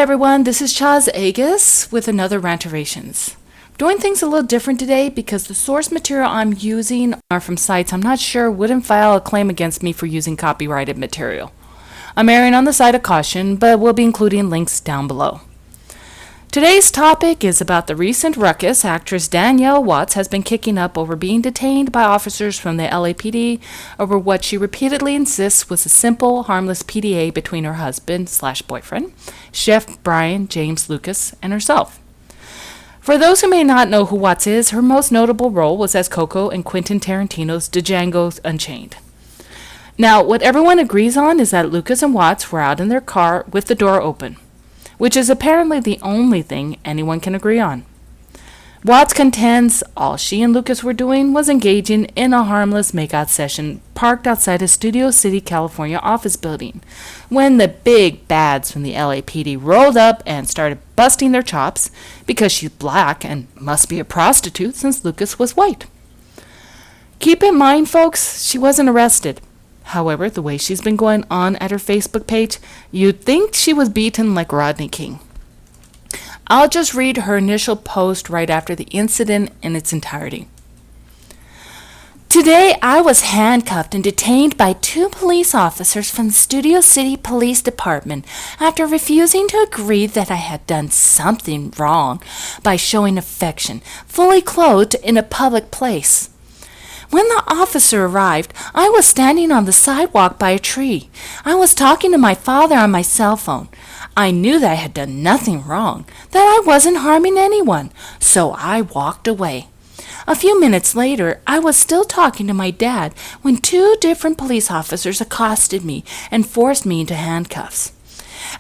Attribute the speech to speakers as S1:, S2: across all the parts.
S1: everyone, this is Chaz Agus with another Rantervations. Doing things a little different today because the source material I'm using are from sites I'm not sure wouldn't file a claim against me for using copyrighted material. I'm erring on the side of caution, but we'll be including links down below. Today's topic is about the recent ruckus actress Danielle Watts has been kicking up over being detained by officers from the LAPD over what she repeatedly insists was a simple, harmless PDA between her husband/boyfriend, Chef Brian James Lucas, and herself. For those who may not know who Watts is, her most notable role was as Coco in Quentin Tarantino's Django Unchained. Now, what everyone agrees on is that Lucas and Watts were out in their car with the door open, which is apparently the only thing anyone can agree on. Watts contends all she and Lucas were doing was engaging in a harmless makeout session parked outside a Studio City, California office building when the big bads from the LAPD rolled up and started busting their chops because she's black and must be a prostitute since Lucas was white. Keep in mind, folks, she wasn't arrested. However, the way she's been going on at her Facebook page, you'd think she was beaten like Rodney King. I'll just read her initial post right after the incident in its entirety. Today, I was handcuffed and detained by 2 police officers from the Studio City Police Department after refusing to agree that I had done something wrong by showing affection, fully clothed in a public place. When the officer arrived, I was standing on the sidewalk by a tree. I was talking to my father on my cell phone. I knew that I had done nothing wrong, that I wasn't harming anyone, so I walked away. A few minutes later, I was still talking to my dad when 2 different police officers accosted me and forced me into handcuffs.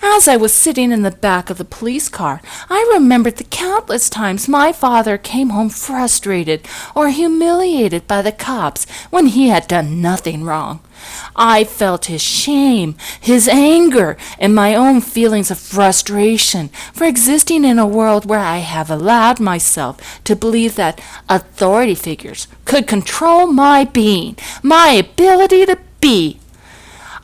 S1: As I was sitting in the back of the police car, I remembered the countless times my father came home frustrated or humiliated by the cops when he had done nothing wrong. I felt his shame, his anger, and my own feelings of frustration for existing in a world where I have allowed myself to believe that authority figures could control my being, my ability to be.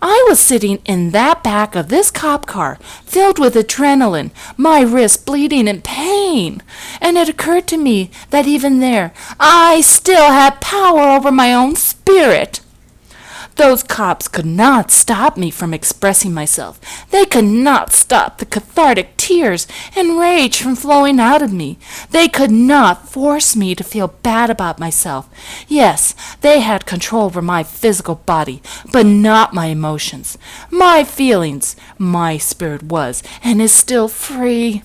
S1: I was sitting in that back of this cop car, filled with adrenaline, my wrists bleeding in pain, and it occurred to me that even there, I still had power over my own spirit. Those cops could not stop me from expressing myself. They could not stop the cathartic tears and rage from flowing out of me. They could not force me to feel bad about myself. Yes, they had control over my physical body, but not my emotions. My feelings, my spirit was and is still free.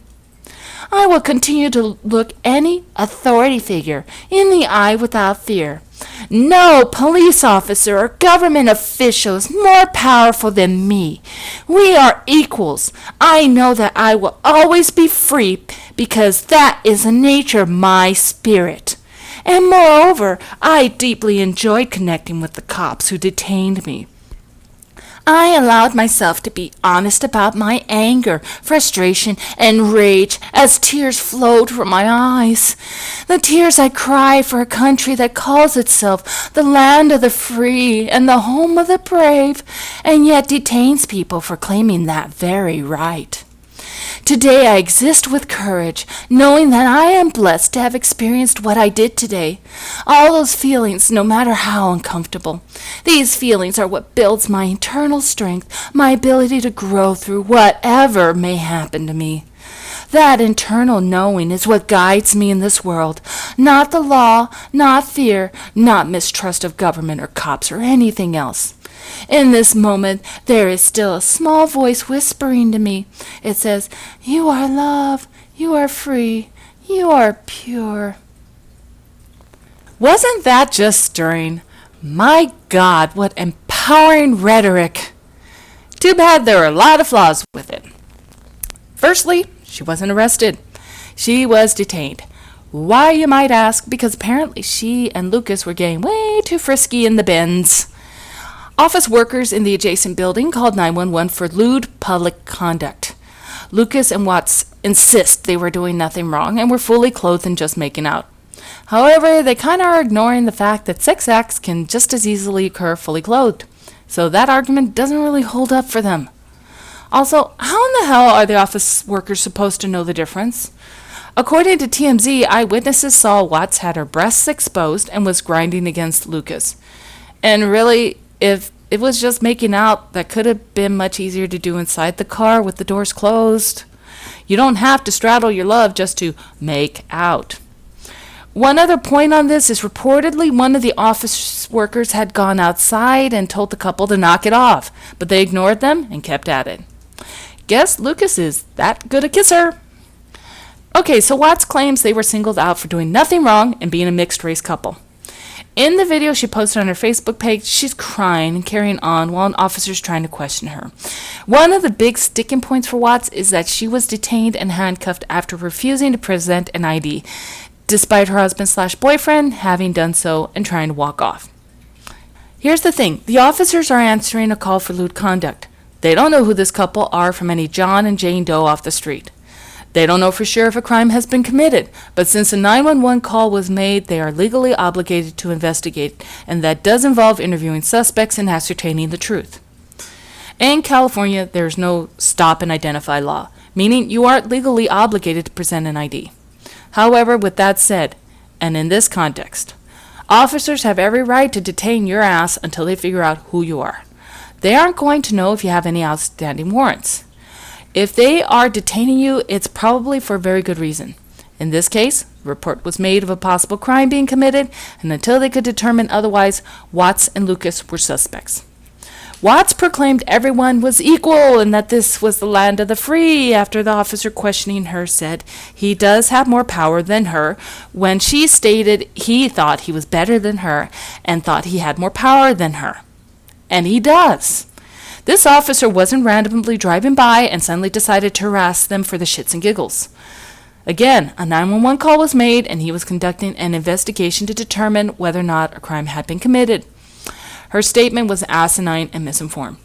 S1: I will continue to look any authority figure in the eye without fear. No police officer or government official is more powerful than me. We are equals. I know that I will always be free because that is the nature of my spirit. And moreover, I deeply enjoyed connecting with the cops who detained me. I allowed myself to be honest about my anger, frustration, and rage as tears flowed from my eyes. The tears I cry for a country that calls itself the land of the free and the home of the brave, and yet detains people for claiming that very right. Today I exist with courage, knowing that I am blessed to have experienced what I did today. All those feelings, no matter how uncomfortable. These feelings are what builds my internal strength, my ability to grow through whatever may happen to me. That internal knowing is what guides me in this world. Not the law, not fear, not mistrust of government or cops or anything else. In this moment, there is still a small voice whispering to me. It says, "You are love, you are free, you are pure." Wasn't that just stirring? My God, what empowering rhetoric. Too bad there were a lot of flaws with it. Firstly, she wasn't arrested. She was detained. Why, you might ask? Because apparently she and Lucas were getting way too frisky in the bins. Office workers in the adjacent building called 911 for lewd public conduct. Lucas and Watts insist they were doing nothing wrong and were fully clothed and just making out. However, they kind of are ignoring the fact that sex acts can just as easily occur fully clothed. So that argument doesn't really hold up for them. Also, how in the hell are the office workers supposed to know the difference? According to TMZ, eyewitnesses saw Watts had her breasts exposed and was grinding against Lucas. And really, if it was just making out, that could have been much easier to do inside the car with the doors closed. You don't have to straddle your love just to make out. One other point on this is reportedly one of the office workers had gone outside and told the couple to knock it off, but they ignored them and kept at it. Guess Lucas is that good a kisser. Okay, so Watts claims they were singled out for doing nothing wrong and being a mixed-race couple. In the video she posted on her Facebook page, she's crying and carrying on while an officer's trying to question her. One of the big sticking points for Watts is that she was detained and handcuffed after refusing to present an ID, despite her husband/boyfriend having done so and trying to walk off. Here's the thing. The officers are answering a call for lewd conduct. They don't know who this couple are from any John and Jane Doe off the street. They don't know for sure if a crime has been committed, but since a 911 call was made, they are legally obligated to investigate, and that does involve interviewing suspects and ascertaining the truth. In California, there's no stop and identify law, meaning you aren't legally obligated to present an ID. However, with that said, and in this context, officers have every right to detain your ass until they figure out who you are. They aren't going to know if you have any outstanding warrants. If they are detaining you, it's probably for a very good reason. In this case, the report was made of a possible crime being committed, and until they could determine otherwise, Watts and Lucas were suspects. Watts proclaimed everyone was equal and that this was the land of the free after the officer questioning her said he does have more power than her when she stated he thought he was better than her and thought he had more power than her. And he does. This officer wasn't randomly driving by and suddenly decided to harass them for the shits and giggles. Again, a 911 call was made and he was conducting an investigation to determine whether or not a crime had been committed. Her statement was asinine and misinformed.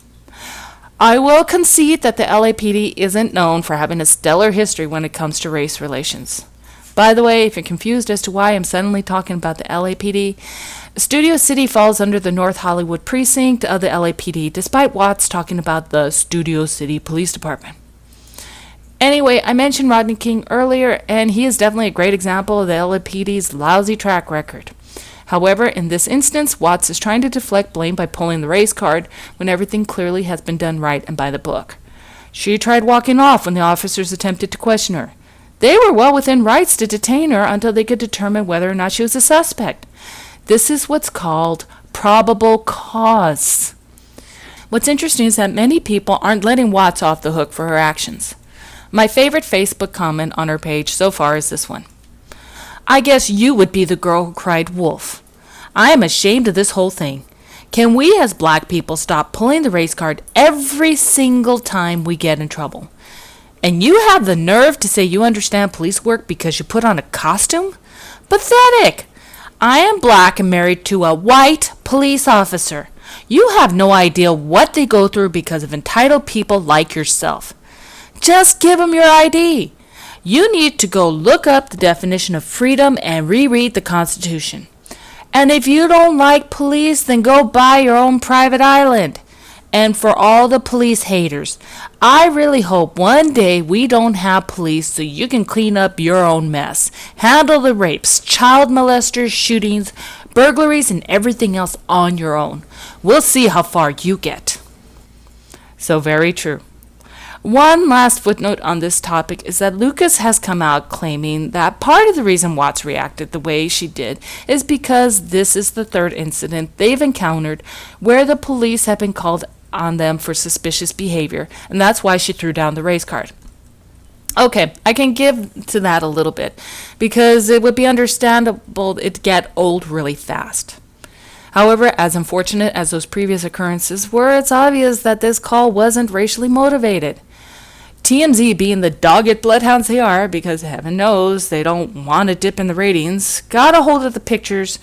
S1: I will concede that the LAPD isn't known for having a stellar history when it comes to race relations. By the way, if you're confused as to why I'm suddenly talking about the LAPD, Studio City falls under the North Hollywood precinct of the LAPD, despite Watts talking about the Studio City Police Department. Anyway, I mentioned Rodney King earlier, and he is definitely a great example of the LAPD's lousy track record. However, in this instance, Watts is trying to deflect blame by pulling the race card when everything clearly has been done right and by the book. She tried walking off when the officers attempted to question her. They were well within rights to detain her until they could determine whether or not she was a suspect. This is what's called probable cause. What's interesting is that many people aren't letting Watts off the hook for her actions. My favorite Facebook comment on her page so far is this one. I guess you would be the girl who cried wolf. I am ashamed of this whole thing. Can we as black people stop pulling the race card every single time we get in trouble? And you have the nerve to say you understand police work because you put on a costume? Pathetic! I am black and married to a white police officer. You have no idea what they go through because of entitled people like yourself. Just give them your ID. You need to go look up the definition of freedom and reread the Constitution. And if you don't like police, then go buy your own private island. And for all the police haters, I really hope one day we don't have police so you can clean up your own mess, handle the rapes, child molesters, shootings, burglaries, and everything else on your own. We'll see how far you get. So very true. One last footnote on this topic is that Lucas has come out claiming that part of the reason Watts reacted the way she did is because this is the third incident they've encountered where the police have been called on them for suspicious behavior, and that's why she threw down the race card. Okay, I can give to that a little bit, because it would be understandable it'd get old really fast. However, as unfortunate as those previous occurrences were, it's obvious that this call wasn't racially motivated. TMZ, being the dogged bloodhounds they are, because heaven knows they don't want to dip in the ratings, got a hold of the pictures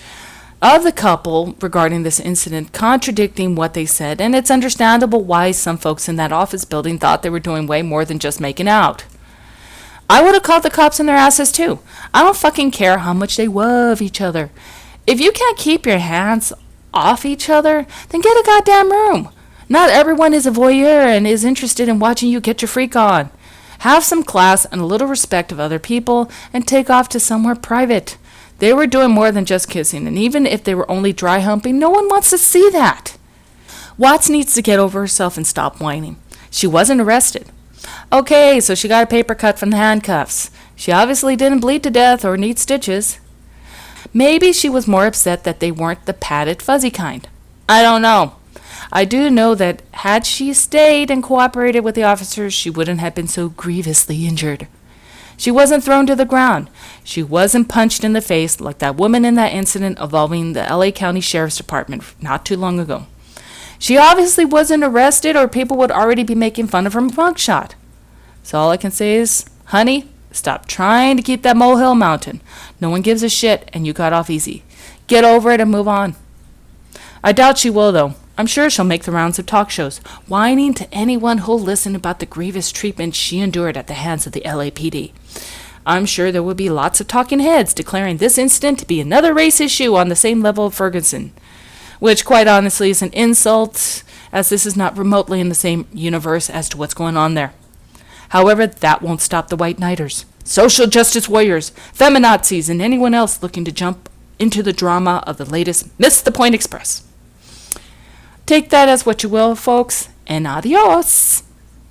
S1: of the couple regarding this incident contradicting what they said, and it's understandable why some folks in that office building thought they were doing way more than just making out. I would have called the cops on their asses too. I don't fucking care how much they love each other. If you can't keep your hands off each other, then get a goddamn room. Not everyone is a voyeur and is interested in watching you get your freak on. Have some class and a little respect of other people and take off to somewhere private. They were doing more than just kissing, and even if they were only dry humping, no one wants to see that. Watts needs to get over herself and stop whining. She wasn't arrested. Okay, so she got a paper cut from the handcuffs. She obviously didn't bleed to death or need stitches. Maybe she was more upset that they weren't the padded, fuzzy kind. I don't know. I do know that had she stayed and cooperated with the officers, she wouldn't have been so grievously injured. She wasn't thrown to the ground. She wasn't punched in the face like that woman in that incident involving the LA County Sheriff's Department not too long ago. She obviously wasn't arrested or people would already be making fun of her mugshot. So all I can say is, honey, stop trying to keep that molehill mountain. No one gives a shit and you got off easy. Get over it and move on. I doubt she will, though. I'm sure she'll make the rounds of talk shows, whining to anyone who'll listen about the grievous treatment she endured at the hands of the LAPD. I'm sure there will be lots of talking heads declaring this incident to be another race issue on the same level of Ferguson, which quite honestly is an insult, as this is not remotely in the same universe as to what's going on there. However, that won't stop the white knighters, social justice warriors, feminazis, and anyone else looking to jump into the drama of the latest Miss the Point Express. Take that as what you will, folks, and adios.